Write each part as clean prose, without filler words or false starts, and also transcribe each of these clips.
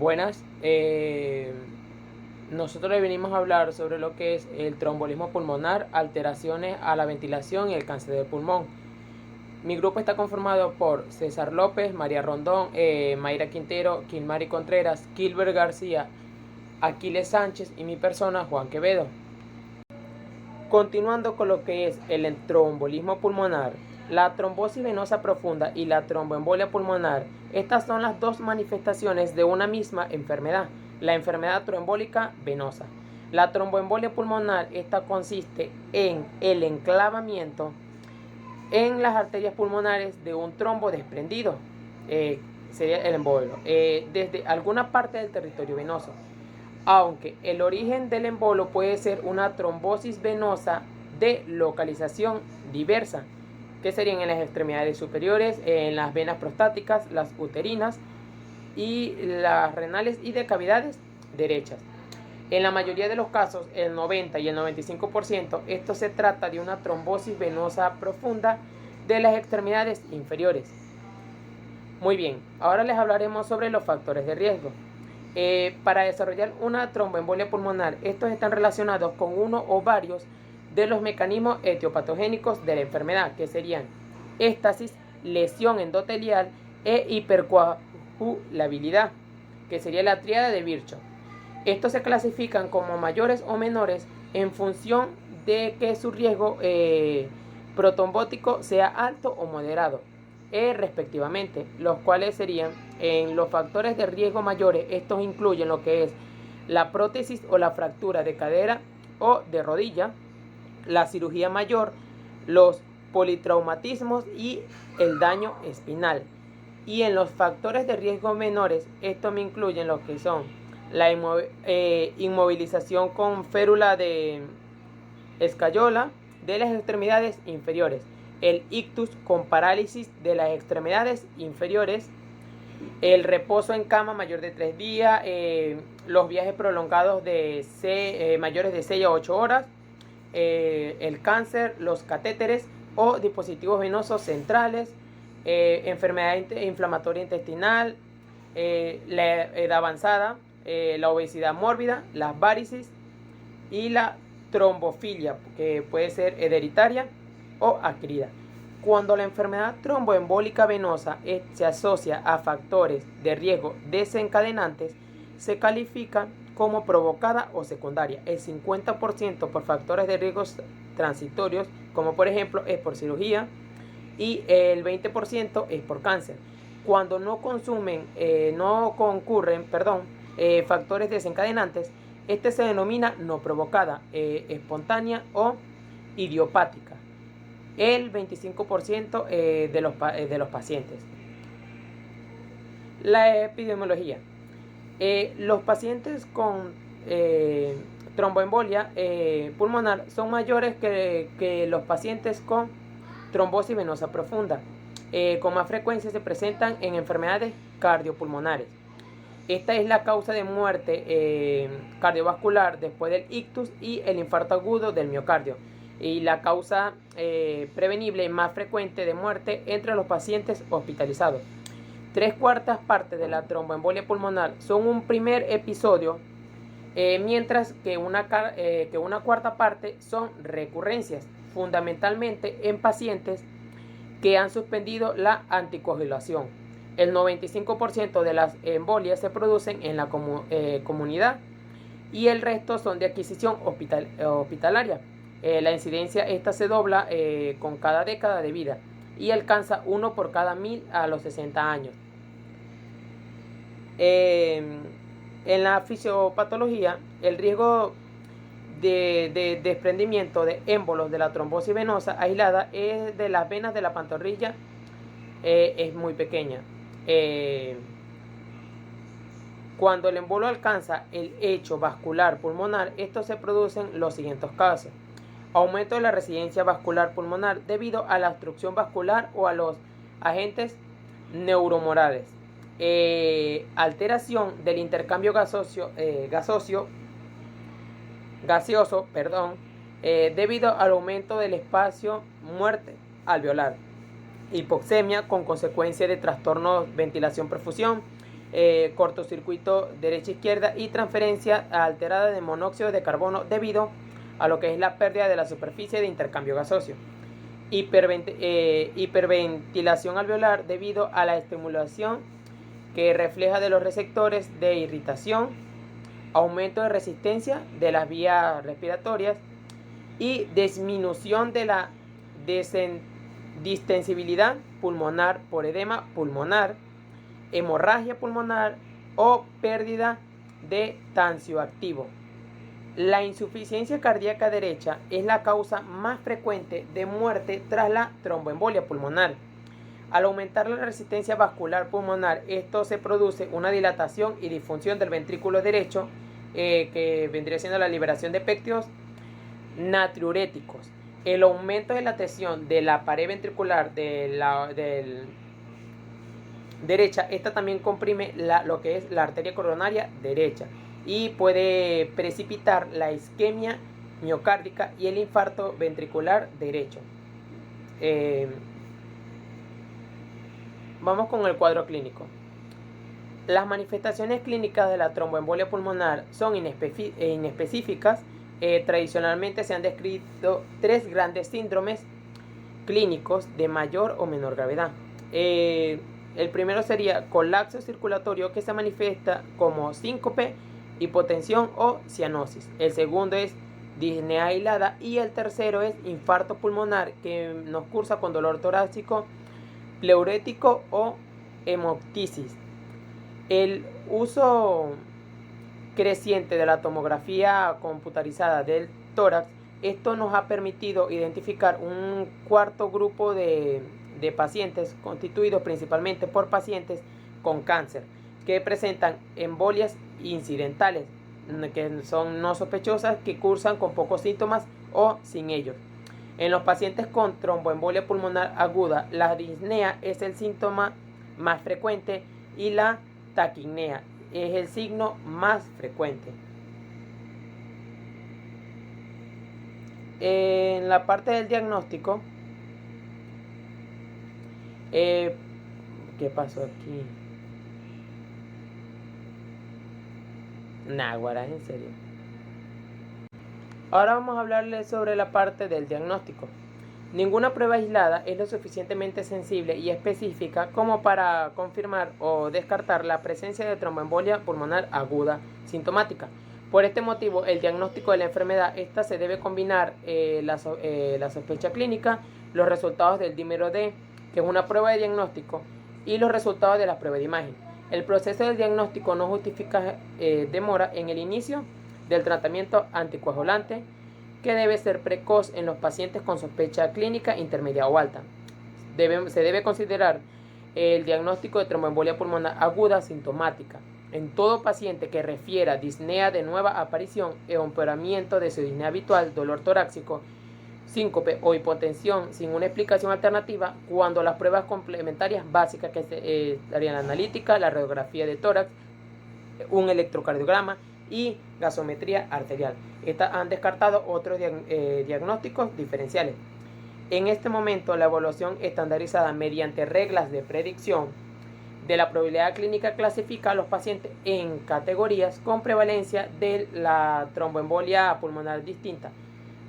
Buenas, nosotros le venimos a hablar sobre lo que es el trombolismo pulmonar, alteraciones a la ventilación y el cáncer del pulmón. Mi grupo está conformado por César López, María Rondón, Mayra Quintero, Kilmari Contreras, Kilber García, Aquiles Sánchez y mi persona, Juan Quevedo. Continuando con lo que es el trombolismo pulmonar, la trombosis venosa profunda y la tromboembolia pulmonar, estas son las dos manifestaciones de una misma enfermedad, la enfermedad tromboembólica venosa. La tromboembolia pulmonar, esta consiste en el enclavamiento en las arterias pulmonares de un trombo desprendido, sería el embolo, desde alguna parte del territorio venoso, aunque el origen del embolo puede ser una trombosis venosa de localización diversa, que serían en las extremidades superiores, en las venas prostáticas, las uterinas y las renales y de cavidades derechas. En la mayoría de los casos, el 90 y el 95%, esto se trata de una trombosis venosa profunda de las extremidades inferiores. Muy bien, ahora les hablaremos sobre los factores de riesgo. Para desarrollar una tromboembolia pulmonar, estos están relacionados con uno o varios de los mecanismos etiopatogénicos de la enfermedad, que serían éstasis, lesión endotelial e hipercoagulabilidad, que sería la tríada de Virchow. Estos se clasifican como mayores o menores en función de que su riesgo protrombótico sea alto o moderado, respectivamente, los cuales serían en los factores de riesgo mayores. Estos incluyen lo que es la prótesis o la fractura de cadera o de rodilla, la cirugía mayor, los politraumatismos y el daño espinal. Y en los factores de riesgo menores, estos me incluyen lo que son la inmovilización con férula de escayola de las extremidades inferiores, el ictus con parálisis de las extremidades inferiores, el reposo en cama mayor de 3 días, los viajes prolongados de mayores de 6 a 8 horas, el cáncer, los catéteres o dispositivos venosos centrales, enfermedad inflamatoria intestinal, la edad avanzada, la obesidad mórbida, las varices y la trombofilia, que puede ser hereditaria o adquirida. Cuando la enfermedad tromboembólica venosa se asocia a factores de riesgo desencadenantes, se califica como provocada o secundaria. El 50% por factores de riesgo transitorios, como por ejemplo es por cirugía, y el 20% es por cáncer. Cuando no concurren factores desencadenantes, este se denomina no provocada, espontánea o idiopática. El 25% de los pacientes. La epidemiología. Los pacientes con tromboembolia pulmonar son mayores que los pacientes con trombosis venosa profunda. Con más frecuencia se presentan en enfermedades cardiopulmonares. Esta es la causa de muerte cardiovascular después del ictus y el infarto agudo del miocardio, y la causa prevenible más frecuente de muerte entre los pacientes hospitalizados. 3/4 partes de la tromboembolia pulmonar son un primer episodio, mientras que una 1/4 parte son recurrencias, fundamentalmente en pacientes que han suspendido la anticoagulación. El 95% de las embolias se producen en la comunidad y el resto son de adquisición hospitalaria. La incidencia esta se dobla con cada década de vida y alcanza 1 por cada 1000 a los 60 años. En la fisiopatología, el riesgo de desprendimiento de émbolos de la trombosis venosa aislada es de las venas de la pantorrilla, es muy pequeña. Cuando el embolo alcanza el hecho vascular pulmonar, estos se producen los siguientes casos: aumento de la resistencia vascular pulmonar debido a la obstrucción vascular o a los agentes neuromorales, alteración del intercambio gaseoso, debido al aumento del espacio, muerte alveolar, hipoxemia con consecuencia de trastornos ventilación-perfusión, cortocircuito derecha-izquierda y transferencia alterada de monóxido de carbono debido a lo que es la pérdida de la superficie de intercambio gaseoso. Hiperventilación alveolar debido a la estimulación que refleja de los receptores de irritación, aumento de resistencia de las vías respiratorias y disminución de la distensibilidad pulmonar por edema pulmonar, hemorragia pulmonar o pérdida de tensioactivo. La insuficiencia cardíaca derecha es la causa más frecuente de muerte tras la tromboembolia pulmonar. Al aumentar la resistencia vascular pulmonar, esto se produce una dilatación y disfunción del ventrículo derecho, que vendría siendo la liberación de péptidos natriuréticos. El aumento de la tensión de la pared ventricular del derecha, esta también comprime lo que es la arteria coronaria derecha y puede precipitar la isquemia miocárdica y el infarto ventricular derecho. Vamos con el cuadro clínico. Las manifestaciones clínicas de la tromboembolia pulmonar son inespecíficas. Tradicionalmente se han descrito 3 grandes síndromes clínicos de mayor o menor gravedad. El primero sería colapso circulatorio, que se manifiesta como síncope, hipotensión o cianosis. El segundo es disnea aislada y el tercero es infarto pulmonar, que nos cursa con dolor torácico, pleurético o hemoptisis. El uso creciente de la tomografía computarizada del tórax, esto nos ha permitido identificar un cuarto grupo de pacientes constituidos principalmente por pacientes con cáncer que presentan embolias incidentales, que son no sospechosas, que cursan con pocos síntomas o sin ellos. En los pacientes con tromboembolia pulmonar aguda, la disnea es el síntoma más frecuente y la taquipnea es el signo más frecuente. En la parte del diagnóstico, ¿qué pasó aquí? Náguara, en serio. Ahora vamos a hablarles sobre la parte del diagnóstico. Ninguna prueba aislada es lo suficientemente sensible y específica como para confirmar o descartar la presencia de tromboembolia pulmonar aguda sintomática. Por este motivo, el diagnóstico de la enfermedad se debe combinar la sospecha clínica, los resultados del dímero D, que es una prueba de diagnóstico, y los resultados de la prueba de imagen. El proceso del diagnóstico no justifica demora en el inicio del tratamiento anticoagulante, que debe ser precoz en los pacientes con sospecha clínica intermedia o alta. Se debe considerar el diagnóstico de tromboembolia pulmonar aguda sintomática en todo paciente que refiera disnea de nueva aparición, empeoramiento de su disnea habitual, dolor torácico, síncope o hipotensión sin una explicación alternativa, cuando las pruebas complementarias básicas, que serían la analítica, la radiografía de tórax, un electrocardiograma y gasometría arterial. Estas han descartado otros diagnósticos diferenciales. En este momento, la evaluación estandarizada mediante reglas de predicción de la probabilidad clínica clasifica a los pacientes en categorías con prevalencia de la tromboembolia pulmonar distinta.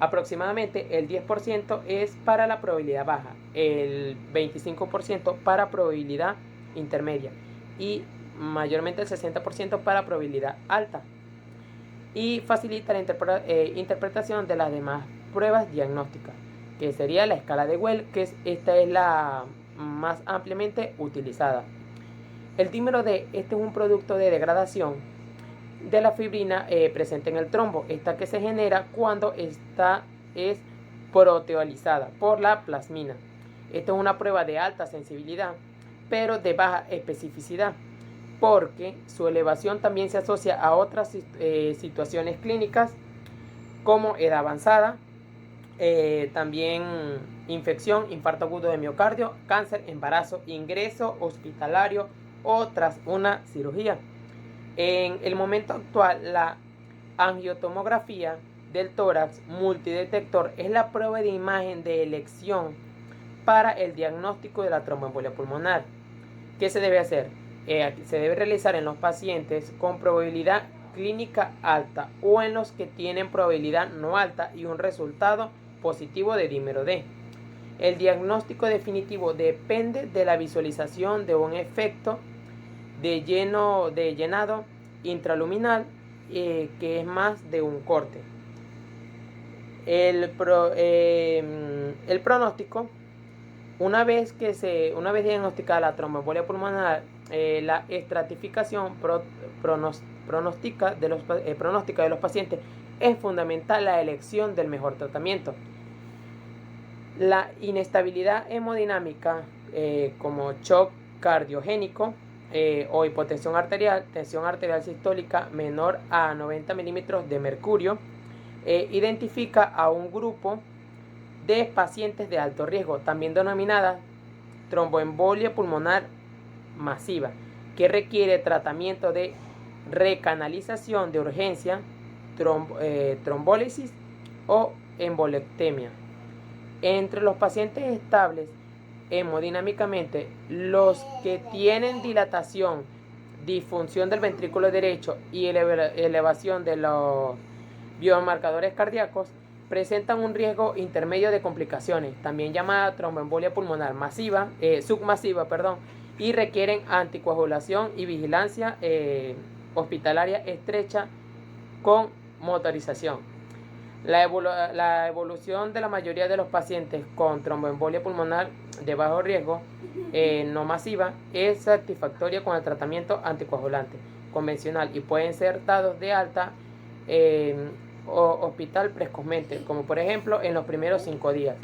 Aproximadamente el 10% es para la probabilidad baja, el 25% para probabilidad intermedia y mayormente el 60% para probabilidad alta, y facilita la interpretación de las demás pruebas diagnósticas, que sería la escala de Well, que esta es la más ampliamente utilizada. El dímero D, este es un producto de degradación de la fibrina presente en el trombo, esta que se genera cuando esta es proteolizada por la plasmina. Esta es una prueba de alta sensibilidad, pero de baja especificidad, porque su elevación también se asocia a otras situaciones clínicas como edad avanzada, también infección, infarto agudo de miocardio, cáncer, embarazo, ingreso hospitalario o tras una cirugía. En el momento actual, la angiotomografía del tórax multidetector es la prueba de imagen de elección para el diagnóstico de la tromboembolia pulmonar. ¿Qué se debe hacer? se debe realizar en los pacientes con probabilidad clínica alta o en los que tienen probabilidad no alta y un resultado positivo de dímero D. El diagnóstico definitivo depende de la visualización de un efecto de llenado intraluminal que es más de un corte. El pronóstico, una vez diagnosticada la tromboembolia pulmonar, la estratificación pronóstica de los pacientes es fundamental la elección del mejor tratamiento. La inestabilidad hemodinámica como shock cardiogénico o hipotensión arterial, tensión arterial sistólica menor a 90 milímetros de mercurio, identifica a un grupo de pacientes de alto riesgo, también denominada tromboembolia pulmonar masiva, que requiere tratamiento de recanalización de urgencia, trombólisis o embolectomía. Entre los pacientes estables hemodinámicamente, los que tienen dilatación, disfunción del ventrículo derecho y elevación de los biomarcadores cardíacos, presentan un riesgo intermedio de complicaciones, también llamada tromboembolia pulmonar submasiva, y requieren anticoagulación y vigilancia hospitalaria estrecha con motorización. La evolución de la mayoría de los pacientes con tromboembolia pulmonar de bajo riesgo no masiva es satisfactoria con el tratamiento anticoagulante convencional y pueden ser dados de alta hospital precozmente, como por ejemplo en los primeros 5 días.